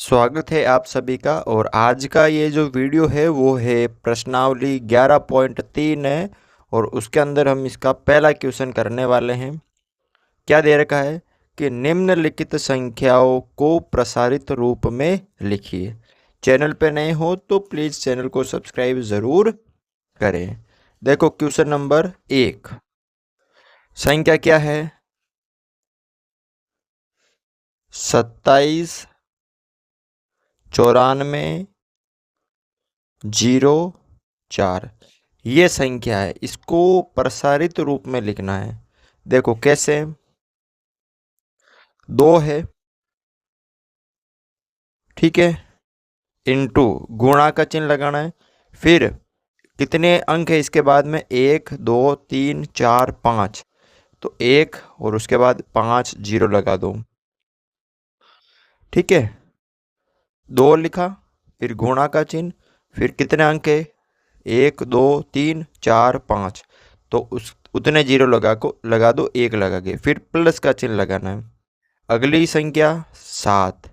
स्वागत है आप सभी का। और आज का ये जो वीडियो है वो है प्रश्नावली 11.3 है और उसके अंदर हम इसका पहला क्वेश्चन करने वाले हैं। क्या दे रखा है कि निम्नलिखित संख्याओं को प्रसारित रूप में लिखिए। चैनल पे नए हो तो प्लीज़ चैनल को सब्सक्राइब ज़रूर करें। देखो क्वेश्चन नंबर 1, संख्या क्या है? 27, 94, 0, 4। ये संख्या है, इसको प्रसारित रूप में लिखना है। देखो कैसे, 2 है, ठीक है, इनटू गुणा का चिन्ह लगाना है। फिर कितने अंक है इसके बाद में? 1, 2, 3, 4, 5। तो 1 और उसके बाद 5 जीरो लगा दो, ठीक है। 2 लिखा, फिर गुणा का चिन्ह, फिर कितने अंक है? 1, 2, 3, 4, 5। तो उस उतने जीरो लगा दो, 1 लगा के फिर प्लस का चिन्ह लगाना है। अगली संख्या 7,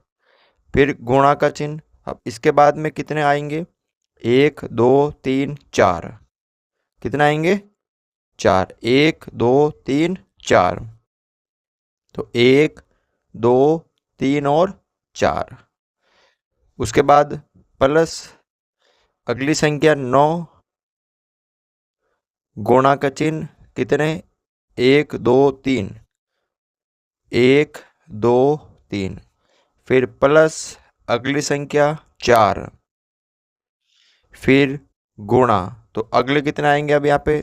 फिर गुणा का चिन्ह। अब इसके बाद में कितने आएंगे? 1, 2, 3, 4। कितना आएंगे? 4। 1, 2, 3, 4। तो 1, 2, 3 और 4। उसके बाद प्लस अगली संख्या 9, गुणा का चिन्ह। कितने? 1, 2, 3। 1, 2, 3। फिर प्लस अगली संख्या 4, फिर गुणा। तो अगले कितने आएंगे? अब यहाँ पे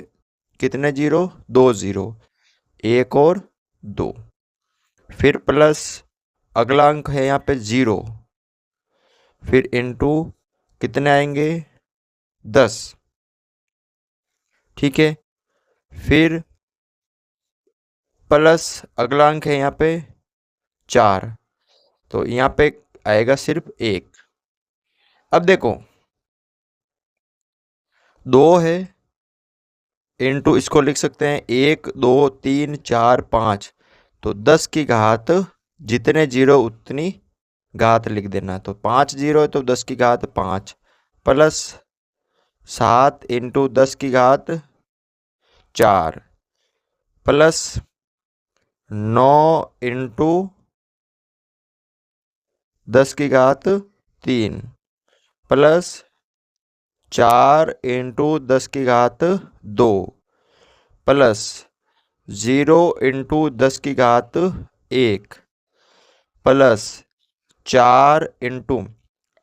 कितने जीरो? 2 जीरो, 1 और 2। फिर प्लस अगला अंक है यहाँ पे 0, फिर इनटू कितने आएंगे? 10, ठीक है। फिर प्लस अगला अंक है यहाँ पे 4, तो यहाँ पे आएगा सिर्फ 1। अब देखो 2 है, इनटू इसको लिख सकते हैं 1, 2, 3, 4, 5। तो 10 की घात जितने जीरो उतनी घात लिख देना। तो 5 जीरो है तो 10 की घात 5, प्लस 7 इंटू 10 की घात 4, प्लस 9 इंटू 10 की घात 3, प्लस 4 इंटू 10 की घात 2, प्लस 0 इंटू 10 की घात 1, प्लस 4 इंटू,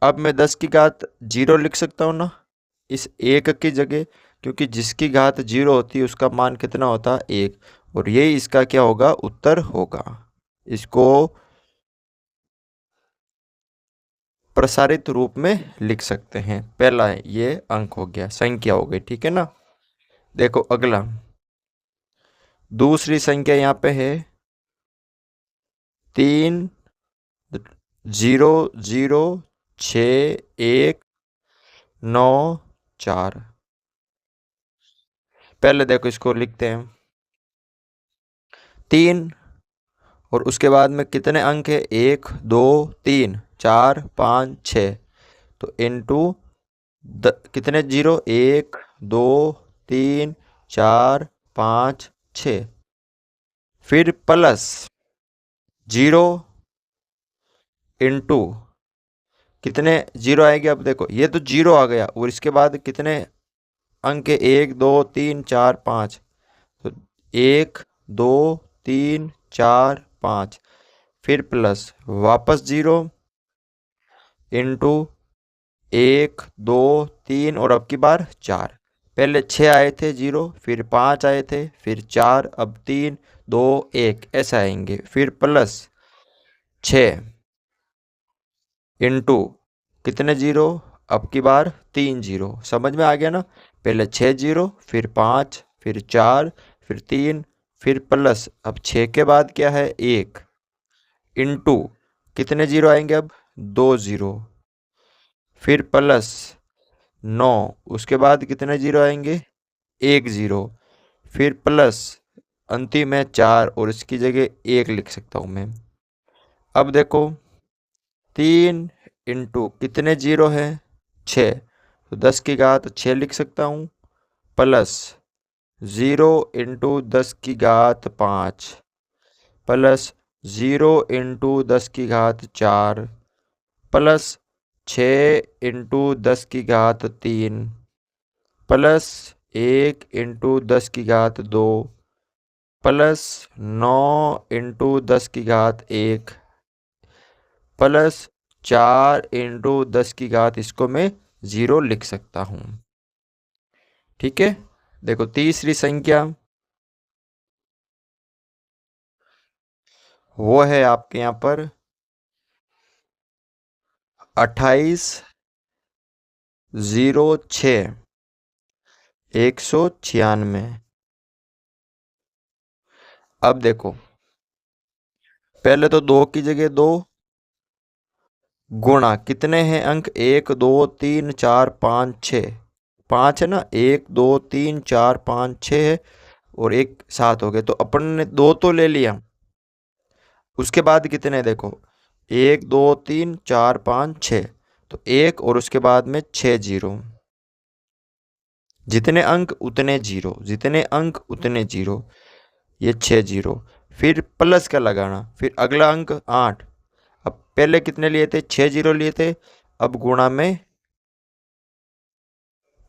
अब मैं 10 की घात 0 लिख सकता हूँ ना इस 1 की जगह, क्योंकि जिसकी घात 0 होती है उसका मान कितना होता है? 1। और ये इसका क्या होगा? उत्तर होगा। इसको प्रसारित रूप में लिख सकते हैं। पहला है ये अंक हो गया, संख्या हो गई, ठीक है ना। देखो अगला दूसरी संख्या यहाँ पे है 3, 0, 0, 6, 1, 9, 4। पहले देखो इसको लिखते हैं 3 और उसके बाद में कितने अंक है? 1, 2, 3, 4, 5, 6। तो इनटू कितने जीरो? 1, 2, 3, 4, 5, 6। फिर प्लस 0 इंटू कितने जीरो आएंगे? अब देखो ये तो जीरो आ गया और इसके बाद कितने अंक है? 1, 2, 3, 4, 5। तो 1, 2, 3, 4, 5। फिर प्लस वापस 0 इंटू 1, 2, 3 और अब की बार 4। पहले 6 आए थे जीरो, फिर 5 आए थे, फिर 4, अब 3, 2, 1 ऐसे आएंगे। फिर प्लस 6 इंटू कितने जीरो? अब की बार 3 जीरो। समझ में आ गया ना? पहले 6 जीरो, फिर 5, फिर 4, फिर 3, फिर प्लस अब 6 के बाद क्या है? 1 इंटू कितने जीरो आएंगे? अब 2 जीरो, फिर प्लस 9, उसके बाद कितने जीरो आएंगे? 1 जीरो, फिर प्लस अंतिम है 4 और इसकी जगह 1 लिख सकता हूँ मैं। अब देखो 3 इंटू कितने जीरो है 6, तो 10 की घात 6 लिख सकता हूँ, प्लस 0 इंटू 10 की घात 5 प्लस 0 इंटू 10 की घात 4 प्लस 6 इंटू 10 की घात 3 प्लस 1 इंटू 10 की घात 2 प्लस 9 इंटू 10 की घात 1 प्लस 4 इंटू 10 की घात, इसको मैं 0 लिख सकता हूँ। ठीक है, देखो तीसरी संख्या वो है आपके यहाँ पर 2806 196। अब देखो, पहले तो 2 की जगह 2 गुणा कितने हैं अंक 1 2 3 4 5 6, 5 है ना, 1 2 3 4 5 6 है और एक 7 हो गए, तो अपन ने 2 तो ले लिया। उसके बाद कितने देखो 1 2 3 4 5 6, तो एक और उसके बाद में 6 जीरो, जितने अंक उतने जीरो, जितने अंक उतने जीरो, ये 6 जीरो। फिर प्लस का लगाना, फिर अगला अंक 8, अब पहले कितने लिए थे 6 जीरो लिए थे, अब गुणा में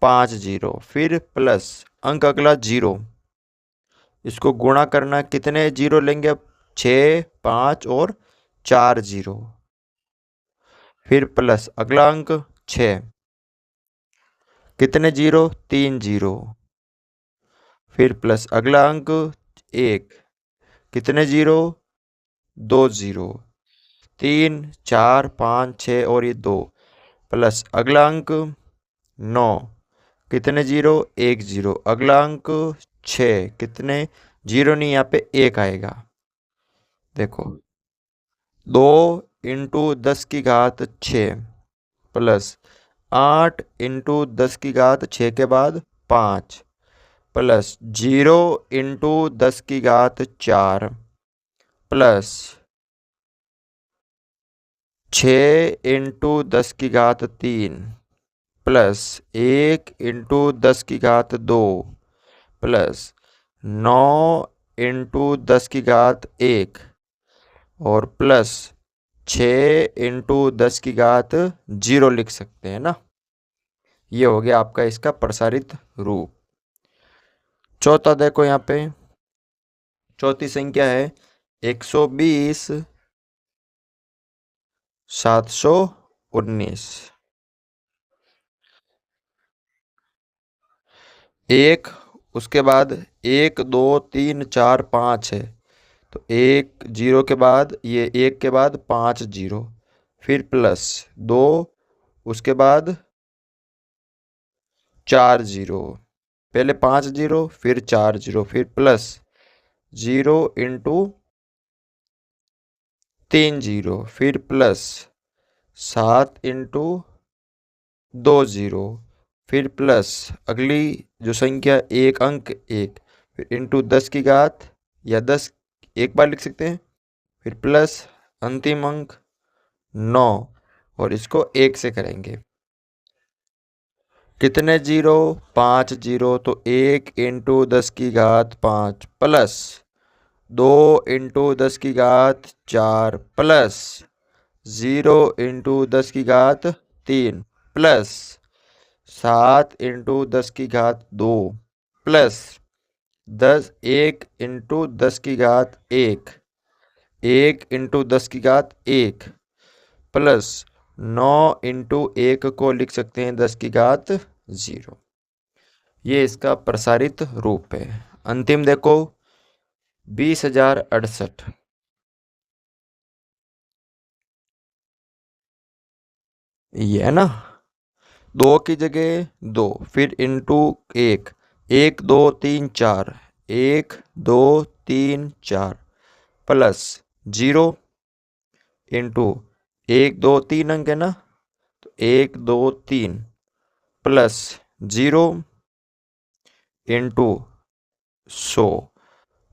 5 जीरो, फिर प्लस अंक अगला जीरो, इसको गुणा करना, कितने जीरो लेंगे अब 6 5 और 4 जीरो, फिर प्लस अगला अंक 6, कितने जीरो 3 जीरो, फिर प्लस अगला अंक 1, कितने जीरो 2 जीरो, 3 4 5 6 और ये 2, प्लस अगला अंक 9, कितने जीरो 1 जीरो, अगला अंक 6, कितने जीरो नहीं, यहाँ पे 1 आएगा। देखो 2 इंटू 10 की घात 6 प्लस 8 इंटू 10 की घात 6 के बाद 5 प्लस 0 इंटू 10 की घात 4 प्लस 6 इंटू 10 की घात 3 प्लस 1 इंटू 10 की घात 2 प्लस 9 इंटू 10 की घात 1 और प्लस 6 इंटू 10 की घात 0 लिख सकते हैं ना। ये हो गया आपका इसका प्रसारित रूप। चौथा देखो यहाँ पे, चौथी संख्या है 120 719। एक, उसके बाद 1 2 3 4 5 है, तो 1 जीरो के बाद ये 1 के बाद 5 जीरो, फिर प्लस 2, उसके बाद 4 जीरो, पहले 5 जीरो फिर 4 जीरो, फिर प्लस 0 इंटू 3 जीरो, फिर प्लस 7 इंटू 2 जीरो, फिर प्लस अगली जो संख्या एक अंक 1, फिर इंटू 10 की घात या 10 एक बार लिख सकते हैं, फिर प्लस अंतिम अंक 9 और इसको 1 से करेंगे, कितने जीरो 5 जीरो, तो 1 इंटू 10 की घात 5 प्लस 2 इंटू 10 की घात 4 प्लस 0 इंटू 10 की घात 3 प्लस 7 इंटू 10 की घात 2 प्लस 1 इंटू 10 की घात 1, 1 इंटू 10 की घात 1 प्लस 9 इंटू 1 को लिख सकते हैं 10 की घात 0। ये इसका प्रसारित रूप है। अंतिम देखो 20,068। ये है ना, 2 की जगह 2, फिर इंटू 1, 1 2 3 4, 1 2 3 4 प्लस 0 इंटू 1 2 3 अंक है ना, तो 1 2 3 plus 0 into 100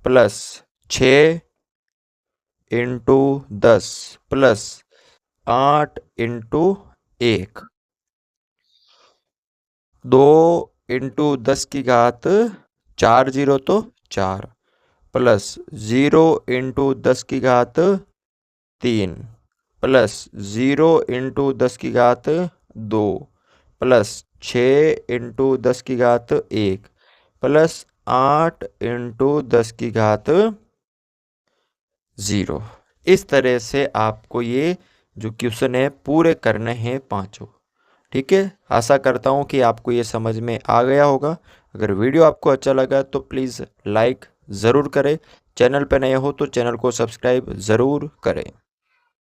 plus 6 into 10 plus 8 into 1, 2 into 10 की घात 4 जीरो तो 4 प्लस 0 इंटू 10 की घात 3 प्लस 0 इंटू 10 की घात 2 प्लस 6 इंटू 10 की घात 1 प्लस 8 इंटू 10 की घात 0। इस तरह से आपको ये जो क्वेश्चन है पूरे करने हैं पांचों। ठीक है, आशा करता हूँ कि आपको ये समझ में आ गया होगा। अगर वीडियो आपको अच्छा लगा तो प्लीज़ लाइक ज़रूर करें। चैनल पर नए हो तो चैनल को सब्सक्राइब ज़रूर करें।